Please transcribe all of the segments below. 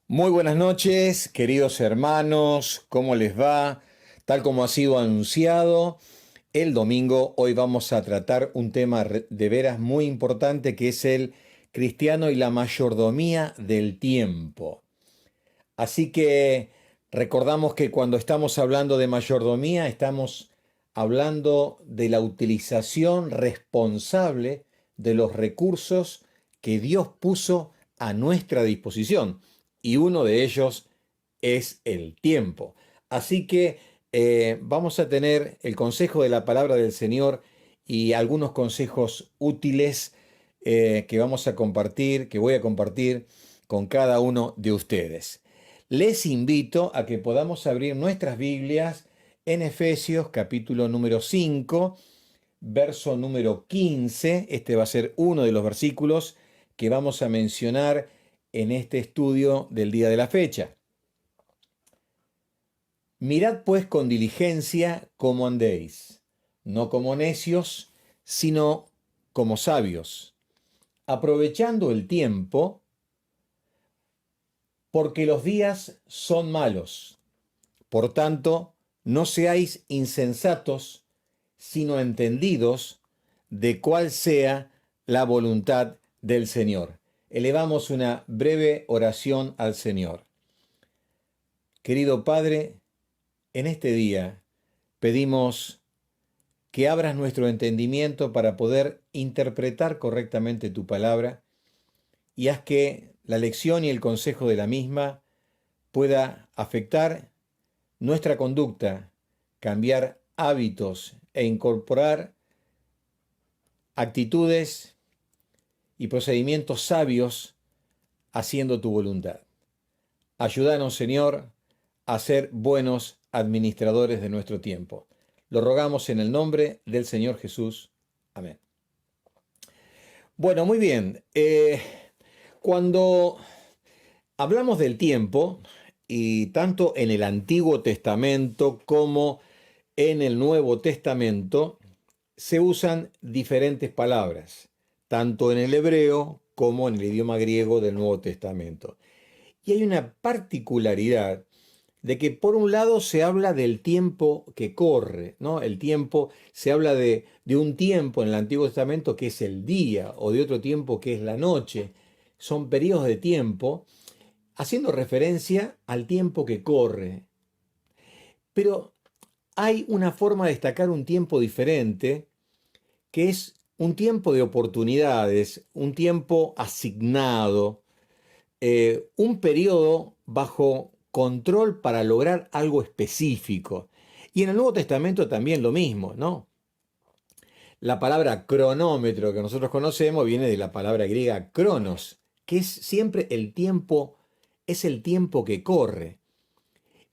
Muy buenas noches, queridos hermanos, ¿cómo les va? Tal como ha sido anunciado, el domingo hoy vamos a tratar un tema de veras muy importante que es el cristiano y la mayordomía del tiempo. Así que recordamos que cuando estamos hablando de mayordomía estamos hablando de la utilización responsable de los recursos que Dios puso a nuestra disposición. Y uno de ellos es el tiempo. Así que vamos a tener el consejo de la palabra del Señor y algunos consejos útiles que vamos a compartir, que voy a compartir con cada uno de ustedes. Les invito a que podamos abrir nuestras Biblias en Efesios capítulo número 5, verso número 15. Este va a ser uno de los versículos que vamos a mencionar en este estudio del día de la fecha. Mirad pues con diligencia cómo andéis, no como necios, sino como sabios, aprovechando el tiempo, porque los días son malos. Por tanto, no seáis insensatos, sino entendidos de cuál sea la voluntad del Señor. Elevamos una breve oración al Señor. Querido Padre, en este día pedimos que abras nuestro entendimiento para poder interpretar correctamente tu palabra y haz que la lección y el consejo de la misma pueda afectar nuestra conducta, cambiar hábitos e incorporar actitudes y procedimientos sabios haciendo tu voluntad. Ayúdanos, Señor, a ser buenos administradores de nuestro tiempo. Lo rogamos en el nombre del Señor Jesús. Amén. Bueno, muy bien. Cuando hablamos del tiempo, y tanto en el Antiguo Testamento como en el Nuevo Testamento, se usan diferentes palabras, tanto en el hebreo como en el idioma griego del Nuevo Testamento. Y hay una particularidad de que por un lado se habla del tiempo que corre, ¿no? El tiempo, se habla de un tiempo en el Antiguo Testamento que es el día o de otro tiempo que es la noche. Son periodos de tiempo haciendo referencia al tiempo que corre. Pero hay una forma de destacar un tiempo diferente que es un tiempo de oportunidades, un tiempo asignado, un periodo bajo control para lograr algo específico. Y en el Nuevo Testamento también lo mismo, ¿no? La palabra cronómetro que nosotros conocemos viene de la palabra griega cronos, que es siempre el tiempo, es el tiempo que corre.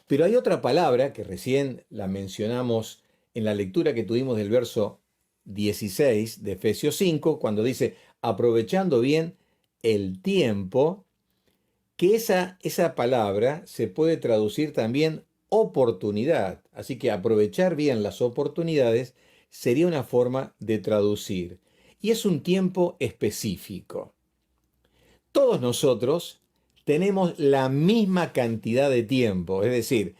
Pero hay otra palabra que recién la mencionamos en la lectura que tuvimos del verso 16 de Efesios 5, cuando dice, aprovechando bien el tiempo, que esa palabra se puede traducir también oportunidad. Así que aprovechar bien las oportunidades sería una forma de traducir. Y es un tiempo específico. Todos nosotros tenemos la misma cantidad de tiempo, es decir,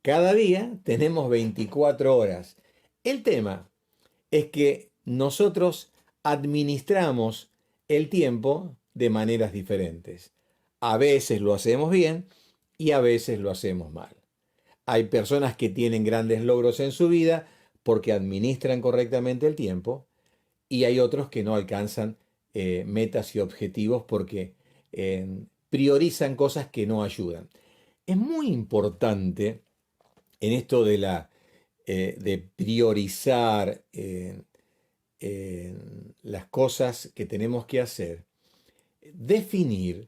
cada día tenemos 24 horas. El tema es que nosotros administramos el tiempo de maneras diferentes. A veces lo hacemos bien y a veces lo hacemos mal. Hay personas que tienen grandes logros en su vida porque administran correctamente el tiempo y hay otros que no alcanzan metas y objetivos porque priorizan cosas que no ayudan. Es muy importante en esto de priorizar las cosas que tenemos que hacer, definir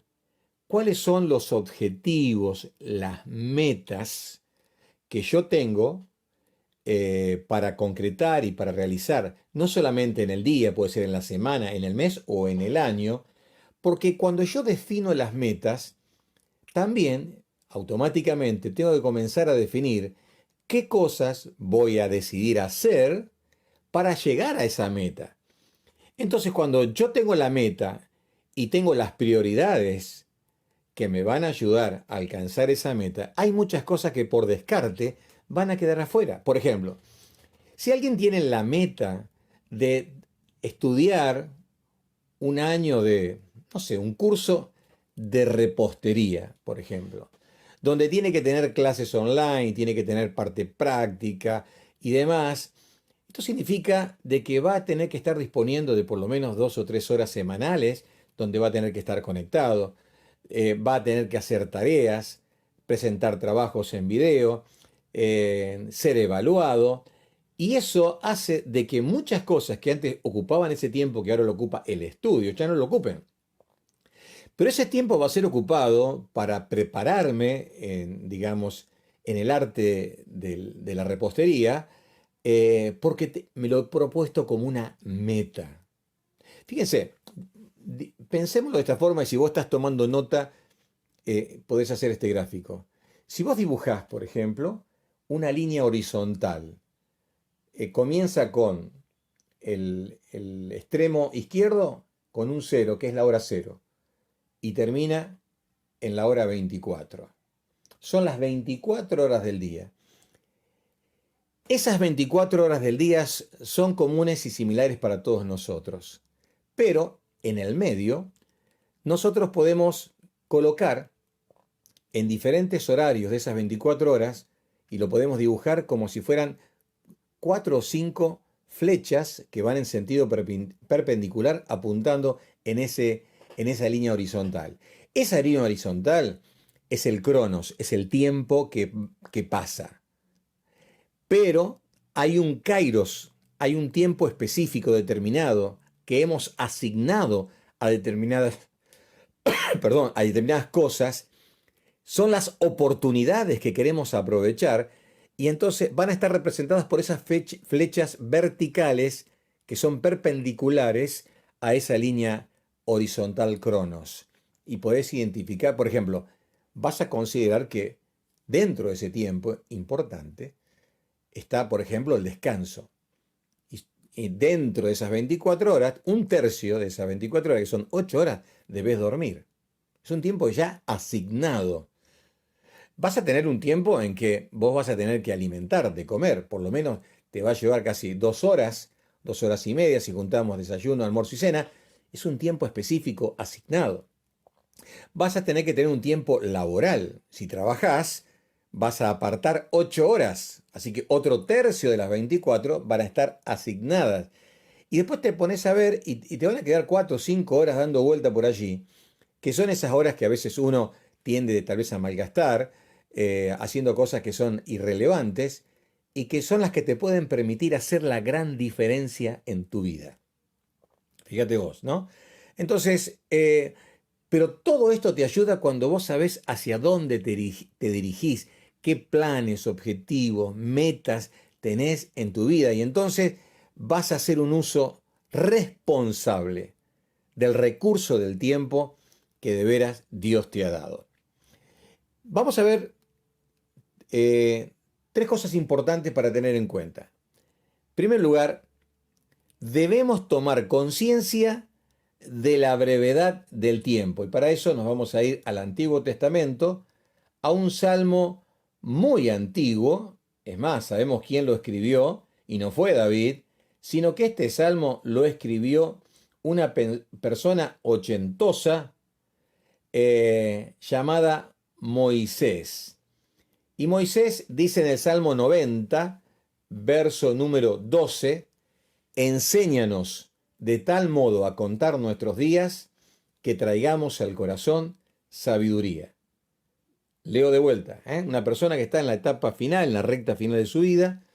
cuáles son los objetivos, las metas que yo tengo para concretar y para realizar, no solamente en el día, puede ser en la semana, en el mes o en el año, porque cuando yo defino las metas, también automáticamente tengo que comenzar a definir qué cosas voy a decidir hacer para llegar a esa meta. Entonces, cuando yo tengo la meta y tengo las prioridades que me van a ayudar a alcanzar esa meta, hay muchas cosas que por descarte van a quedar afuera. Por ejemplo, si alguien tiene la meta de estudiar un año de, no sé, un curso de repostería, por ejemplo, donde tiene que tener clases online, tiene que tener parte práctica y demás, esto significa de que va a tener que estar disponiendo de por lo menos 2 o 3 horas semanales, donde va a tener que estar conectado, va a tener que hacer tareas, presentar trabajos en video, ser evaluado. Y eso hace de que muchas cosas que antes ocupaban ese tiempo, que ahora lo ocupa el estudio, ya no lo ocupen. Pero ese tiempo va a ser ocupado para prepararme, digamos, en el arte de la repostería, porque me lo he propuesto como una meta. Fíjense, pensémoslo de esta forma y si vos estás tomando nota, podés hacer este gráfico. Si vos dibujás, por ejemplo, una línea horizontal, comienza con el extremo izquierdo con un 0, que es la hora 0, y termina en la hora 24. Son las 24 horas del día. Esas 24 horas del día son comunes y similares para todos nosotros. Pero en el medio, nosotros podemos colocar en diferentes horarios de esas 24 horas, y lo podemos dibujar como si fueran 4 o 5 flechas que van en sentido perpendicular apuntando en esa línea horizontal. Esa línea horizontal es el cronos, es el tiempo que pasa. Pero hay un kairos, hay un tiempo específico determinado que hemos asignado a determinadas, perdón, a determinadas cosas. Son las oportunidades que queremos aprovechar y entonces van a estar representadas por esas flechas verticales que son perpendiculares a esa línea horizontal cronos. Y podés identificar, por ejemplo, vas a considerar que dentro de ese tiempo importante está, por ejemplo, el descanso. Y dentro de esas 24 horas, un tercio de esas 24 horas, que son 8 horas, debes dormir. Es un tiempo ya asignado. Vas a tener un tiempo en que vos vas a tener que alimentarte, comer, por lo menos te va a llevar casi 2 horas, 2 horas y media, si juntamos desayuno, almuerzo y cena, es un tiempo específico asignado. Vas a tener que tener un tiempo laboral. Si trabajás, vas a apartar 8 horas, así que otro tercio de las 24 van a estar asignadas. Y después te pones a ver y te van a quedar 4 o 5 horas dando vuelta por allí, que son esas horas que a veces uno tiende tal vez a malgastar, haciendo cosas que son irrelevantes y que son las que te pueden permitir hacer la gran diferencia en tu vida. Fíjate vos, ¿no? Entonces, pero todo esto te ayuda cuando vos sabés hacia dónde te dirigís, qué planes, objetivos, metas tenés en tu vida y entonces vas a hacer un uso responsable del recurso del tiempo que de veras Dios te ha dado. Vamos a ver 3 cosas importantes para tener en cuenta. En primer lugar, debemos tomar conciencia de la brevedad del tiempo. Y para eso nos vamos a ir al Antiguo Testamento, a un salmo muy antiguo. Es más, sabemos quién lo escribió, y no fue David, sino que este salmo lo escribió una persona ochentosa llamada Moisés. Y Moisés dice en el Salmo 90, verso número 12, enséñanos de tal modo a contar nuestros días que traigamos al corazón sabiduría. Leo de vuelta, una persona que está en la etapa final, en la recta final de su vida,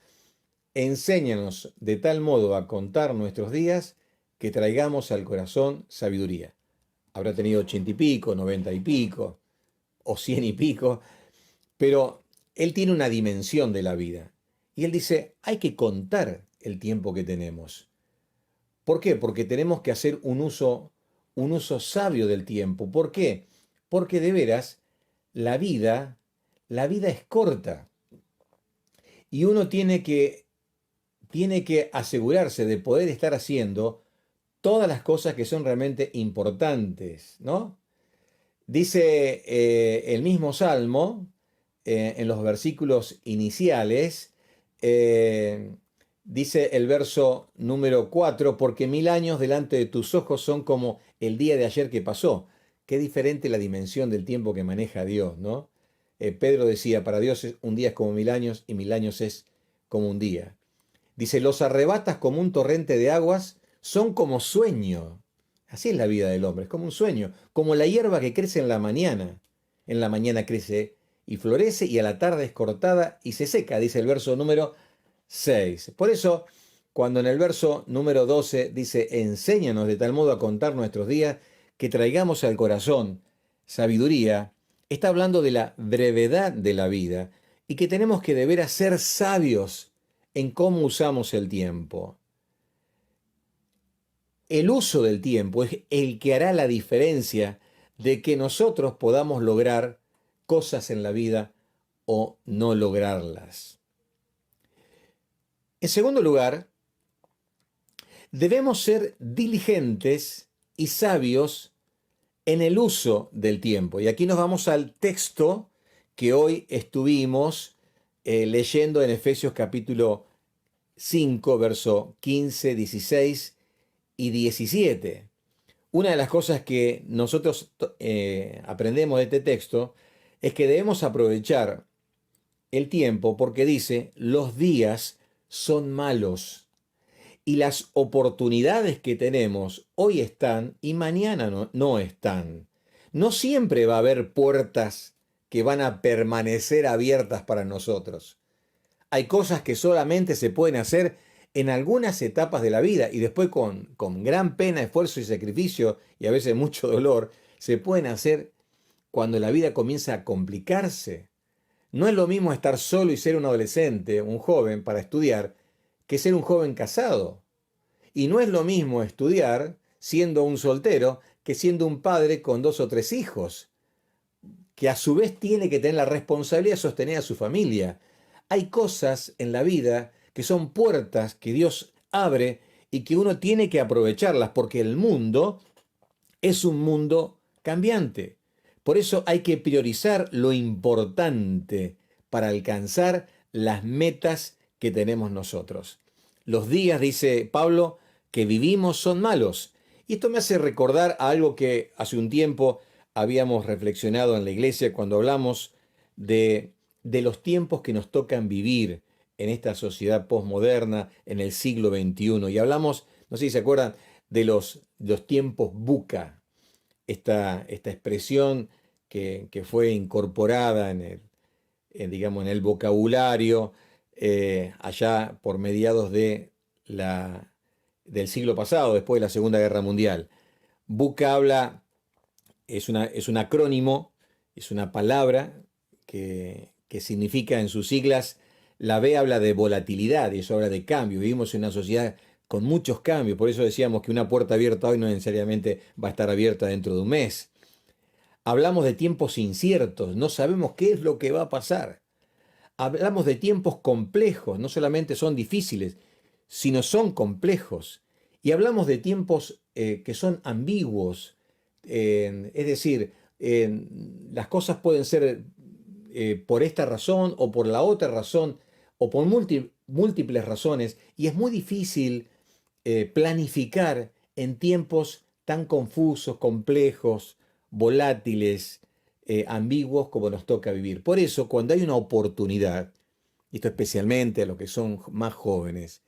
enséñanos de tal modo a contar nuestros días que traigamos al corazón sabiduría. Habrá tenido 80 y pico, 90 y pico, o 100 y pico, pero él tiene una dimensión de la vida. Y él dice, hay que contar el tiempo que tenemos. ¿Por qué? Porque tenemos que hacer un uso sabio del tiempo. ¿Por qué? Porque de veras, la vida es corta. Y uno tiene que asegurarse de poder estar haciendo todas las cosas que son realmente importantes, ¿no? Dice el mismo Salmo, en los versículos iniciales, eh, dice el verso número 4: porque 1000 años delante de tus ojos son como el día de ayer que pasó. Qué diferente la dimensión del tiempo que maneja Dios, ¿no? Pedro decía, para Dios un día es como 1000 años y 1000 años es como un día. Dice, los arrebatas como un torrente de aguas, son como sueño. Así es la vida del hombre, es como un sueño, como la hierba que crece en la mañana. En la mañana crece y florece y a la tarde es cortada y se seca, dice el verso número 6. Por eso, cuando en el verso número 12 dice, enséñanos de tal modo a contar nuestros días que traigamos al corazón sabiduría, está hablando de la brevedad de la vida y que tenemos que deber ser sabios en cómo usamos el tiempo. El uso del tiempo es el que hará la diferencia de que nosotros podamos lograr cosas en la vida o no lograrlas. En segundo lugar, debemos ser diligentes y sabios en el uso del tiempo. Y aquí nos vamos al texto que hoy estuvimos leyendo en Efesios capítulo 5, verso 15, 16 y 17. Una de las cosas que nosotros aprendemos de este texto es que debemos aprovechar el tiempo porque dice, los días son malos y las oportunidades que tenemos hoy están y mañana no están. No siempre va a haber puertas que van a permanecer abiertas para nosotros. Hay cosas que solamente se pueden hacer en algunas etapas de la vida y después con gran pena, esfuerzo y sacrificio y a veces mucho dolor, se pueden hacer cuando la vida comienza a complicarse. No es lo mismo estar solo y ser un adolescente, un joven para estudiar, que ser un joven casado. Y no es lo mismo estudiar siendo un soltero que siendo un padre con 2 o 3 hijos, que a su vez tiene que tener la responsabilidad de sostener a su familia. Hay cosas en la vida que son puertas que Dios abre y que uno tiene que aprovecharlas porque el mundo es un mundo cambiante. Por eso hay que priorizar lo importante para alcanzar las metas que tenemos nosotros. Los días, dice Pablo, que vivimos son malos. Y esto me hace recordar a algo que hace un tiempo habíamos reflexionado en la iglesia cuando hablamos de los tiempos que nos tocan vivir en esta sociedad posmoderna en el siglo XXI. Y hablamos, no sé si se acuerdan, de los tiempos buca, esta expresión que fue incorporada digamos, en el vocabulario allá por mediados del siglo pasado, después de la Segunda Guerra Mundial. Buca es un acrónimo, es una palabra que significa en sus siglas, la B habla de volatilidad y eso habla de cambio. Vivimos en una sociedad con muchos cambios, por eso decíamos que una puerta abierta hoy no necesariamente va a estar abierta dentro de un mes. Hablamos de tiempos inciertos, no sabemos qué es lo que va a pasar. Hablamos de tiempos complejos, no solamente son difíciles, sino son complejos. Y hablamos de tiempos que son ambiguos, es decir, las cosas pueden ser por esta razón o por la otra razón o por múltiples razones y es muy difícil planificar en tiempos tan confusos, complejos, volátiles, ambiguos como nos toca vivir. Por eso, cuando hay una oportunidad, y esto especialmente a los que son más jóvenes,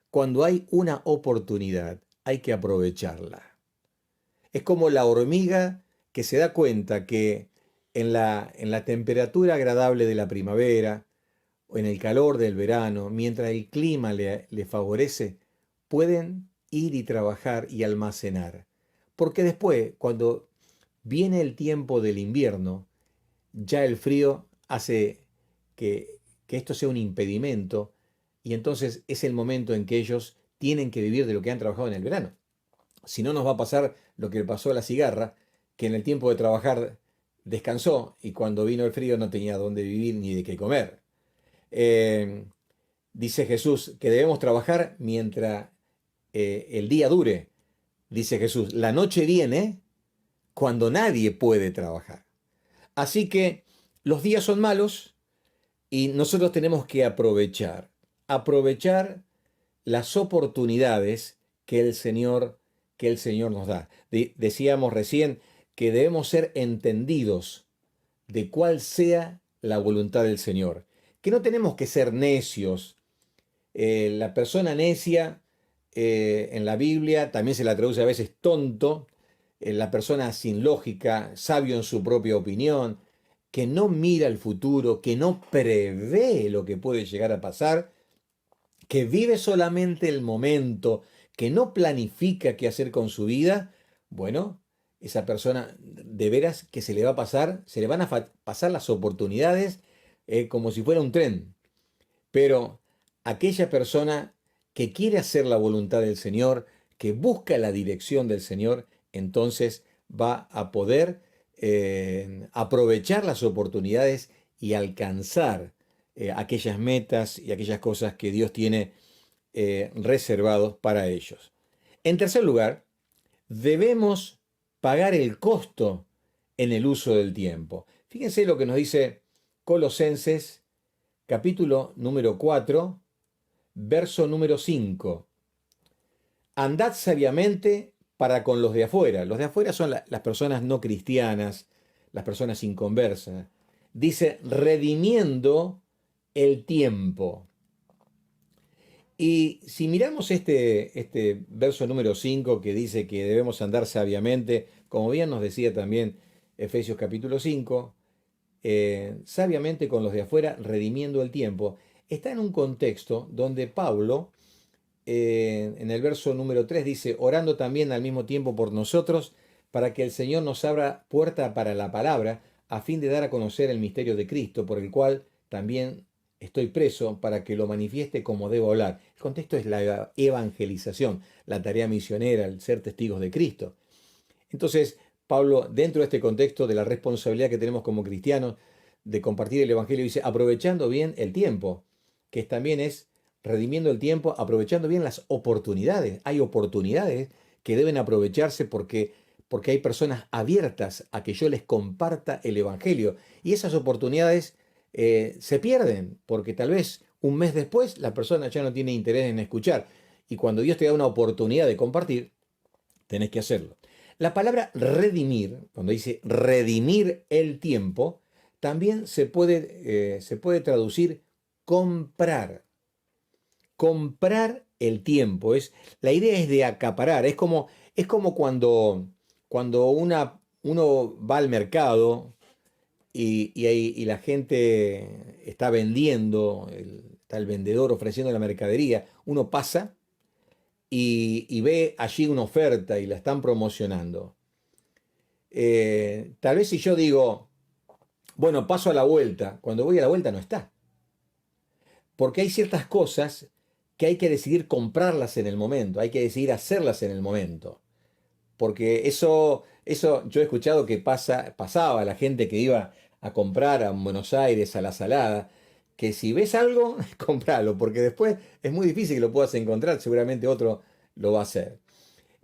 cuando hay una oportunidad, hay que aprovecharla. Es como la hormiga que se da cuenta que en la temperatura agradable de la primavera o en el calor del verano, mientras el clima le favorece, pueden ir y trabajar y almacenar. Porque después, cuando viene el tiempo del invierno, ya el frío hace que esto sea un impedimento y entonces es el momento en que ellos tienen que vivir de lo que han trabajado en el verano. Si no, nos va a pasar lo que le pasó a la cigarra, que en el tiempo de trabajar descansó y cuando vino el frío no tenía dónde vivir ni de qué comer. Eh, Dice Jesús que debemos trabajar mientras el día dure. Dice Jesús, la noche viene cuando nadie puede trabajar. Así que los días son malos y nosotros tenemos que aprovechar las oportunidades que el Señor nos da. Decíamos recién que debemos ser entendidos de cuál sea la voluntad del Señor, que no tenemos que ser necios. La persona necia en la Biblia también se la traduce a veces tonto, la persona sin lógica, sabio en su propia opinión, que no mira el futuro, que no prevé lo que puede llegar a pasar, que vive solamente el momento, que no planifica qué hacer con su vida. Bueno, esa persona de veras que se le va a pasar, se le van a pasar las oportunidades como si fuera un tren. Pero aquella persona que quiere hacer la voluntad del Señor, que busca la dirección del Señor, entonces va a poder aprovechar las oportunidades y alcanzar aquellas metas y aquellas cosas que Dios tiene reservados para ellos. En tercer lugar, debemos pagar el costo en el uso del tiempo. Fíjense lo que nos dice Colosenses capítulo número 4, verso número 5. Andad sabiamente para con los de afuera. Los de afuera son las personas no cristianas, las personas inconversas. Dice, redimiendo el tiempo. Y si miramos este verso número 5 que dice que debemos andar sabiamente, como bien nos decía también Efesios capítulo 5, sabiamente con los de afuera, redimiendo el tiempo, está en un contexto donde Pablo, en el verso número 3, dice, orando también al mismo tiempo por nosotros, para que el Señor nos abra puerta para la palabra, a fin de dar a conocer el misterio de Cristo, por el cual también estoy preso, para que lo manifieste como debo hablar. El contexto es la evangelización, la tarea misionera, el ser testigos de Cristo. Entonces, Pablo, dentro de este contexto de la responsabilidad que tenemos como cristianos de compartir el Evangelio, dice, aprovechando bien el tiempo, que también es redimiendo el tiempo, aprovechando bien las oportunidades. Hay oportunidades que deben aprovecharse porque hay personas abiertas a que yo les comparta el Evangelio. Y esas oportunidades se pierden, porque tal vez un mes después la persona ya no tiene interés en escuchar. Y cuando Dios te da una oportunidad de compartir, tenés que hacerlo. La palabra redimir, cuando dice redimir el tiempo, también se puede traducir comprar. Comprar el tiempo. La idea es de acaparar. Es como cuando uno va al mercado y la gente está vendiendo, está el vendedor ofreciendo la mercadería. Uno pasa y ve allí una oferta y la están promocionando. Tal vez si yo digo, bueno, paso a la vuelta, cuando voy a la vuelta no está. Porque hay ciertas cosas que hay que decidir comprarlas en el momento, hay que decidir hacerlas en el momento. Porque eso yo he escuchado que pasaba a la gente que iba a comprar a Buenos Aires, a La Salada, que si ves algo, compralo, porque después es muy difícil que lo puedas encontrar, seguramente otro lo va a hacer.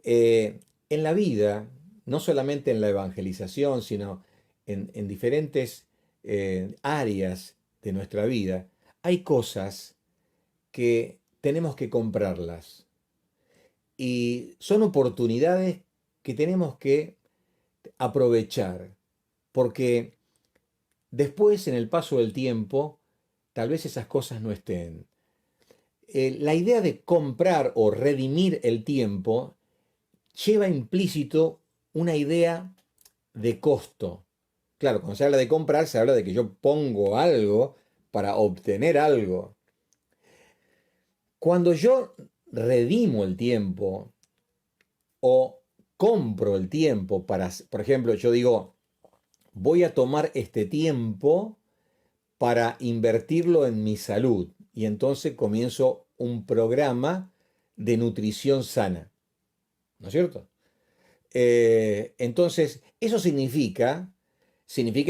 En la vida, no solamente en la evangelización, sino en diferentes áreas de nuestra vida, hay cosas que tenemos que comprarlas. Y son oportunidades que tenemos que aprovechar, porque después, en el paso del tiempo, tal vez esas cosas no estén. La idea de comprar o redimir el tiempo lleva implícito una idea de costo. Claro, cuando se habla de comprar, se habla de que yo pongo algo para obtener algo. Cuando yo redimo el tiempo o compro el tiempo para, por ejemplo, yo digo, voy a tomar este tiempo para invertirlo en mi salud y entonces comienzo un programa de nutrición sana, ¿no es cierto? Entonces, eso significa,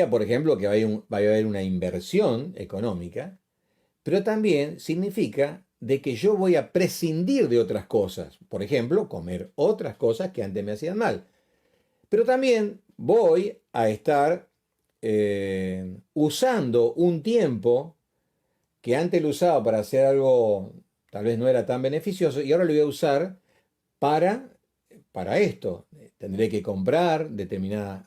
por ejemplo, que va a haber una inversión económica, pero también significa de que yo voy a prescindir de otras cosas. Por ejemplo, comer otras cosas que antes me hacían mal. Pero también voy a estar usando un tiempo que antes lo usaba para hacer algo tal vez no era tan beneficioso y ahora lo voy a usar para, para esto. Tendré que comprar determinados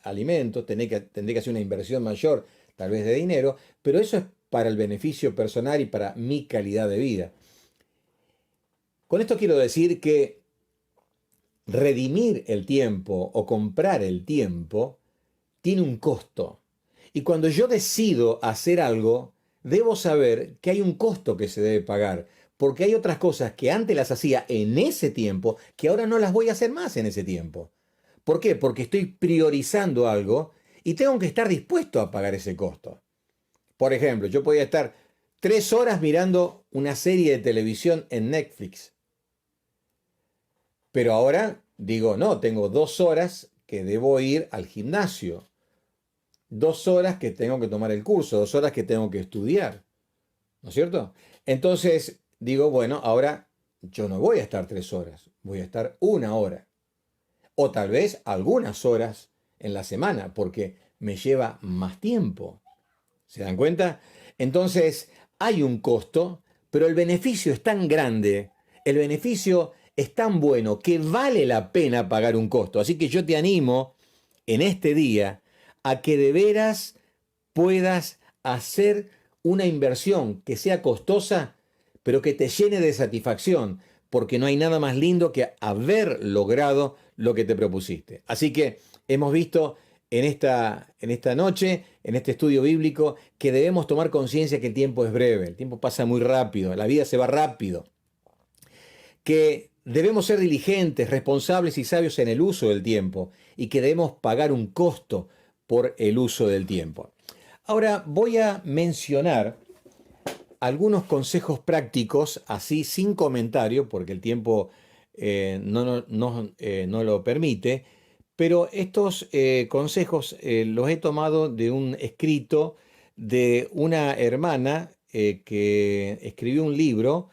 alimentos, tendré que hacer una inversión mayor tal vez de dinero, pero eso es para el beneficio personal y para mi calidad de vida. Con esto quiero decir que redimir el tiempo o comprar el tiempo tiene un costo. Y cuando yo decido hacer algo, debo saber que hay un costo que se debe pagar, porque hay otras cosas que antes las hacía en ese tiempo, que ahora no las voy a hacer más en ese tiempo. ¿Por qué? Porque estoy priorizando algo y tengo que estar dispuesto a pagar ese costo. Por ejemplo, yo podía estar 3 horas mirando una serie de televisión en Netflix, pero ahora digo, no, tengo 2 horas que debo ir al gimnasio, 2 horas que tengo que tomar el curso, 2 horas que tengo que estudiar, ¿no es cierto? Entonces digo, bueno, ahora yo no voy a estar 3 horas, voy a estar 1 hora, o tal vez algunas horas en la semana, porque me lleva más tiempo. ¿Se dan cuenta? Entonces hay un costo, pero el beneficio es tan grande, el beneficio es tan bueno que vale la pena pagar un costo. Así que yo te animo en este día a que de veras puedas hacer una inversión que sea costosa, pero que te llene de satisfacción, porque no hay nada más lindo que haber logrado lo que te propusiste. Así que hemos visto en esta noche, en este estudio bíblico, que debemos tomar conciencia que el tiempo es breve, el tiempo pasa muy rápido, la vida se va rápido, que debemos ser diligentes, responsables y sabios en el uso del tiempo y que debemos pagar un costo por el uso del tiempo. Ahora voy a mencionar algunos consejos prácticos, así sin comentario, porque el tiempo no lo permite, pero estos consejos los he tomado de un escrito de una hermana que escribió un libro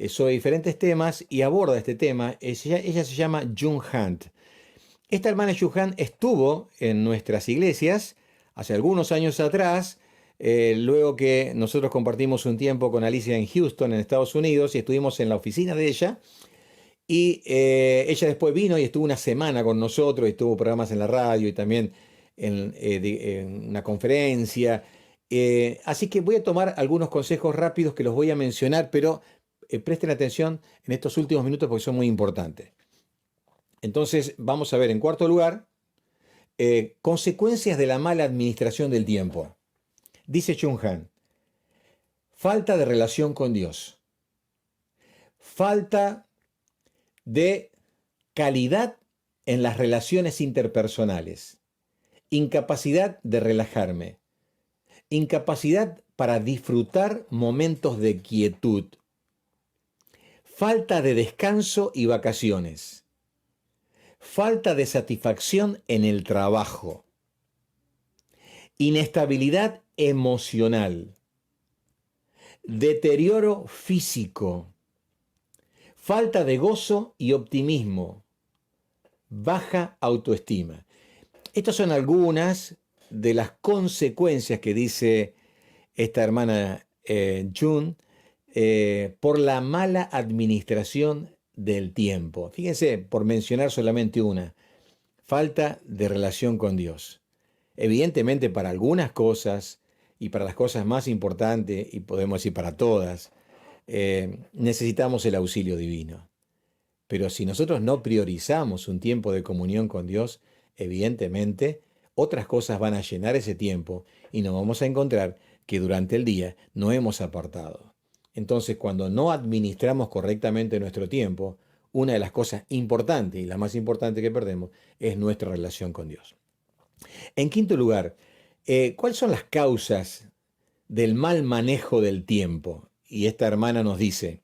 sobre diferentes temas y aborda este tema. Ella se llama June Hunt. Esta hermana Yuhan estuvo en nuestras iglesias hace algunos años atrás, luego que nosotros compartimos un tiempo con Alicia en Houston, en Estados Unidos, y estuvimos en la oficina de ella. Y ella después vino y estuvo una semana con nosotros, y tuvo programas en la radio y también en una conferencia. Así que voy a tomar algunos consejos rápidos que los voy a mencionar, pero presten atención en estos últimos minutos porque son muy importantes. Entonces, vamos a ver, en cuarto lugar, consecuencias de la mala administración del tiempo. Dice Chung Han, falta de relación con Dios, falta de calidad en las relaciones interpersonales, incapacidad de relajarme, incapacidad para disfrutar momentos de quietud, falta de descanso y vacaciones, falta de satisfacción en el trabajo, inestabilidad emocional, deterioro físico, falta de gozo y optimismo, baja autoestima. Estas son algunas de las consecuencias que dice esta hermana June por la mala administración del tiempo. Fíjense, por mencionar solamente una, falta de relación con Dios. Evidentemente para algunas cosas y para las cosas más importantes, y podemos decir para todas, necesitamos el auxilio divino. Pero si nosotros no priorizamos un tiempo de comunión con Dios, evidentemente otras cosas van a llenar ese tiempo y nos vamos a encontrar que durante el día no hemos apartado. Entonces, cuando no administramos correctamente nuestro tiempo, una de las cosas importantes y la más importante que perdemos es nuestra relación con Dios. En quinto lugar, ¿cuáles son las causas del mal manejo del tiempo? Y esta hermana nos dice,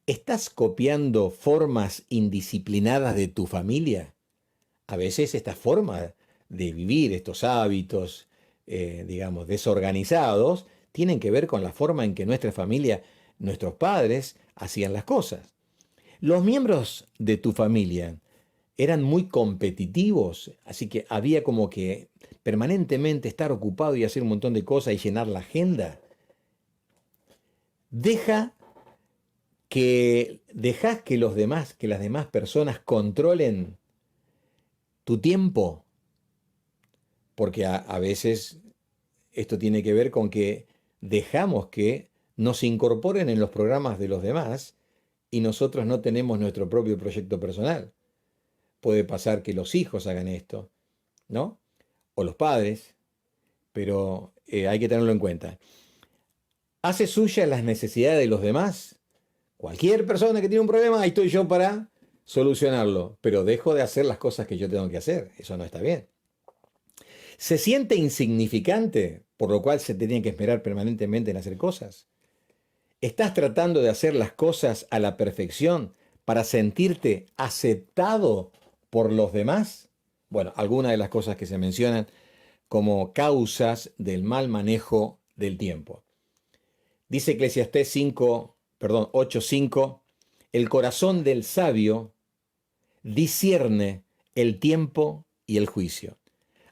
¿estás copiando formas indisciplinadas de tu familia? A veces esta forma de vivir, estos hábitos, digamos, desorganizados, tienen que ver con la forma en que nuestra familia, nuestros padres, hacían las cosas. Los miembros de tu familia eran muy competitivos, así que había como que permanentemente estar ocupado y hacer un montón de cosas y llenar la agenda. Deja dejas que que las demás personas controlen tu tiempo, porque a veces esto tiene que ver con que dejamos que nos incorporen en los programas de los demás y nosotros no tenemos nuestro propio proyecto personal. Puede pasar que los hijos hagan esto, ¿no? O los padres, pero hay que tenerlo en cuenta. Hace suya las necesidades de los demás. Cualquier persona que tiene un problema, ahí estoy yo para solucionarlo, pero dejo de hacer las cosas que yo tengo que hacer. Eso no está bien. Se siente insignificante, por lo cual se tenía que esperar permanentemente en hacer cosas. ¿Estás tratando de hacer las cosas a la perfección para sentirte aceptado por los demás? Bueno, algunas de las cosas que se mencionan como causas del mal manejo del tiempo. Dice Eclesiastés 8:5, el corazón del sabio discierne el tiempo y el juicio.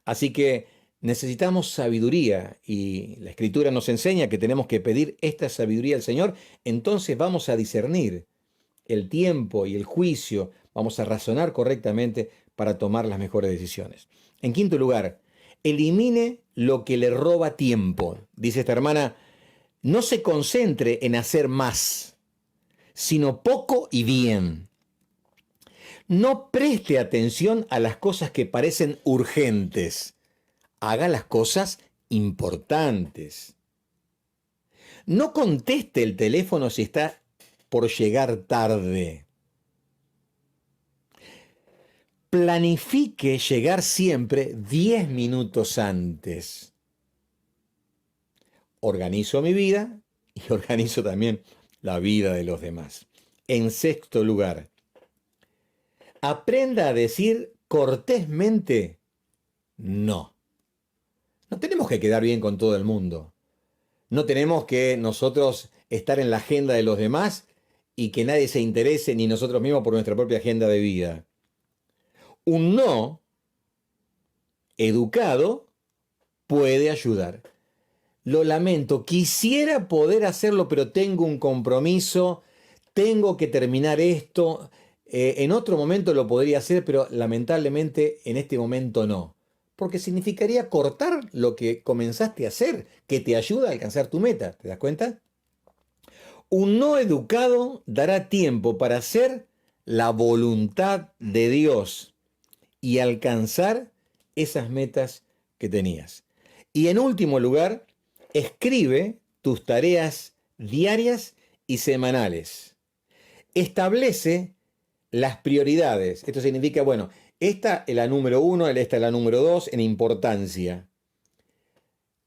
Así que necesitamos sabiduría y la Escritura nos enseña que tenemos que pedir esta sabiduría al Señor, entonces vamos a discernir el tiempo y el juicio, vamos a razonar correctamente para tomar las mejores decisiones. En quinto lugar, elimine lo que le roba tiempo. Dice esta hermana, no se concentre en hacer más, sino poco y bien. No preste atención a las cosas que parecen urgentes. Haga las cosas importantes. No conteste el teléfono si está por llegar tarde. Planifique llegar siempre 10 minutos antes. Organizo mi vida y organizo también la vida de los demás. En sexto lugar, aprenda a decir cortésmente no. No tenemos que quedar bien con todo el mundo. No tenemos que nosotros estar en la agenda de los demás y que nadie se interese ni nosotros mismos por nuestra propia agenda de vida. Un no educado puede ayudar. Lo lamento, quisiera poder hacerlo, pero tengo un compromiso, tengo que terminar esto. En otro momento lo podría hacer, pero lamentablemente en este momento no. Porque significaría cortar lo que comenzaste a hacer, que te ayuda a alcanzar tu meta. ¿Te das cuenta? Un no educado dará tiempo para hacer la voluntad de Dios y alcanzar esas metas que tenías. Y en último lugar, escribe tus tareas diarias y semanales. Establece las prioridades. Esto significa, bueno, esta es la número 1, esta es la número 2 en importancia.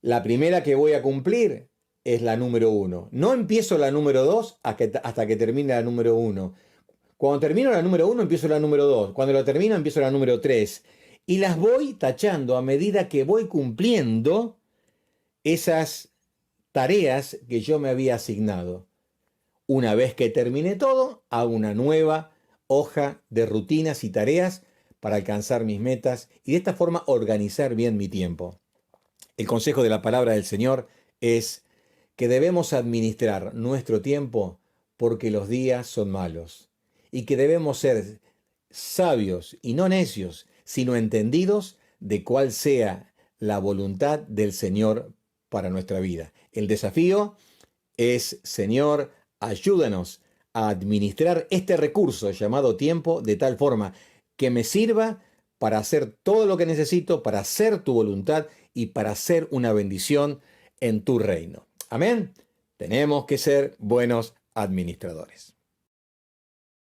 La primera que voy a cumplir es la número 1. No empiezo la número 2 hasta que termine la número 1. Cuando termino la número 1, empiezo la número 2. Cuando la termino, empiezo la número 3. Y las voy tachando a medida que voy cumpliendo esas tareas que yo me había asignado. Una vez que termine todo, hago una nueva hoja de rutinas y tareas para alcanzar mis metas y de esta forma organizar bien mi tiempo. El consejo de la palabra del Señor es que debemos administrar nuestro tiempo porque los días son malos y que debemos ser sabios y no necios, sino entendidos de cuál sea la voluntad del Señor para nuestra vida. El desafío es, Señor, ayúdanos a administrar este recurso llamado tiempo de tal forma que me sirva para hacer todo lo que necesito, para hacer tu voluntad y para hacer una bendición en tu reino. Amén. Tenemos que ser buenos administradores.